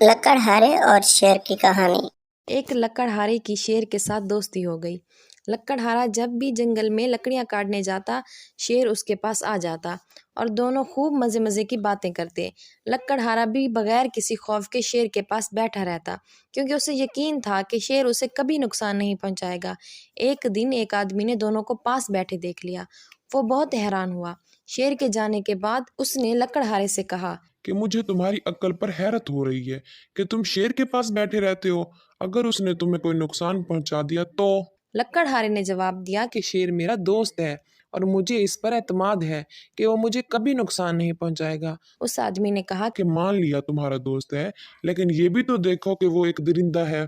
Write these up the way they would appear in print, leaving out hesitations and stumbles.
लकड़हारे और शेर की कहानी। एक लकड़हारे की शेर के साथ दोस्ती हो गई। लकड़हारा जब भी जंगल में लकड़ियां काटने जाता, शेर उसके पास आ जाता और दोनों खूब मज़े मज़े की बातें करते। लकड़हारा भी बगैर किसी खौफ के शेर के पास बैठा रहता, क्योंकि उसे यकीन था कि शेर उसे कभी नुकसान नहीं पहुंचाएगा। एक दिन एक आदमी ने दोनों को पास बैठे देख लिया। वो बहुत हैरान हुआ। शेर के जाने के बाद उसने लकड़हारे से कहा कि मुझे तुम्हारी अक्ल पर हैरत हो रही है कि तुम शेर के पास बैठे रहते हो। अगर उसने तुम्हें कोई नुकसान पहुंचा दिया तो? लकड़हारे ने जवाब दिया कि शेर मेरा दोस्त है और मुझे इस पर एतमाद है कि वो मुझे कभी नुकसान नहीं पहुंचाएगा। उस आदमी ने कहा कि मान लिया तुम्हारा दोस्त है, लेकिन ये भी तो देखो कि वो एक दरिंदा है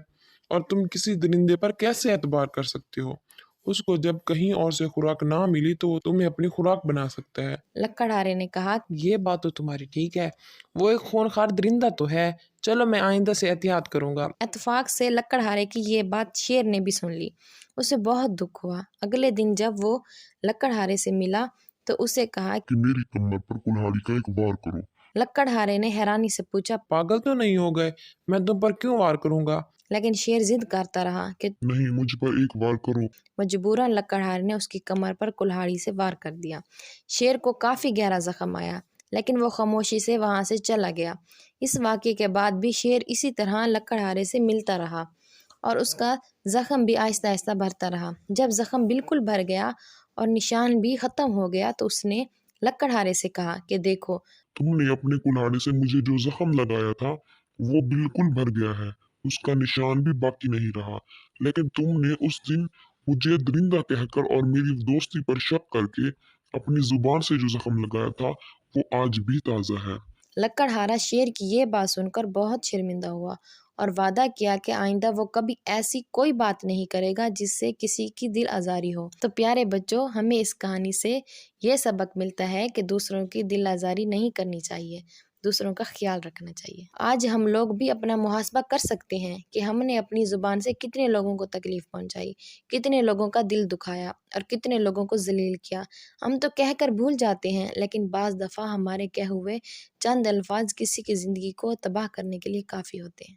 और तुम किसी दरिंदे पर कैसे एतबार कर सकते हो। उसको जब कहीं और से खुराक ना मिली तो वो तुम्हें अपनी खुराक बना सकता है। लकड़हारे ने कहा ये बात तो तुम्हारी ठीक है, वो एक खूनखार दरिंदा तो है। चलो मैं आइंदा से एहतियात करूंगा। इत्तेफाक से लकड़हारे की ये बात शेर ने भी सुन ली। उसे बहुत दुख हुआ। अगले दिन जब वो लकड़हारे से मिला तो उसे कहा कि मेरी कमर पर कुल्हाड़ी का एक वार करो। लकड़हारे ने हैरानी से पूछा, पागल तो नहीं हो गए? मैं तुम पर क्यों वार करूंगा? लेकिन शेर जिद करता रहा कि नहीं, मुझ पर एक वार करो। मजबूरन लकड़हारे ने उसकी कमर पर कुल्हाड़ी से वार कर दिया। शेर को काफ़ी गहरा जख्म आया, लेकिन वो खामोशी से वहां से चला गया। इस वाक़े के बाद भी शेर इसी तरह लकड़हारे से मिलता रहा और उसका जख्म भी आहिस्ता आहिस्ता भरता रहा। जब जख्म बिल्कुल भर गया और निशान भी ख़त्म हो गया तो उसने लकड़हारे से कहा कि देखो, तुमने अपने कुल्हाड़ी से मुझे जो जख्म लगाया था वो बिल्कुल भर गया है, उसका निशान भी बाकी नहीं रहा। लेकिन तुमने उस दिन मुझे दरिंदा कहकर और मेरी दोस्ती पर शक करके अपनी जुबान से जो जख्म लगाया था वो आज भी ताज़ा है। लकड़हारा शेर की ये बात सुनकर बहुत शर्मिंदा हुआ और वादा किया कि आइंदा वो कभी ऐसी कोई बात नहीं करेगा जिससे किसी की दिल आज़ारी हो। तो प्यारे बच्चों, हमें इस कहानी से ये सबक मिलता है कि दूसरों की दिल आज़ारी नहीं करनी चाहिए, दूसरों का ख्याल रखना चाहिए। आज हम लोग भी अपना मुहासबा कर सकते हैं कि हमने अपनी ज़ुबान से कितने लोगों को तकलीफ़ पहुंचाई, कितने लोगों का दिल दुखाया और कितने लोगों को जलील किया। हम तो कहकर भूल जाते हैं, लेकिन बाज़ दफ़ा हमारे कहे हुए चंद अल्फाज किसी की ज़िंदगी को तबाह करने के लिए काफ़ी होते हैं।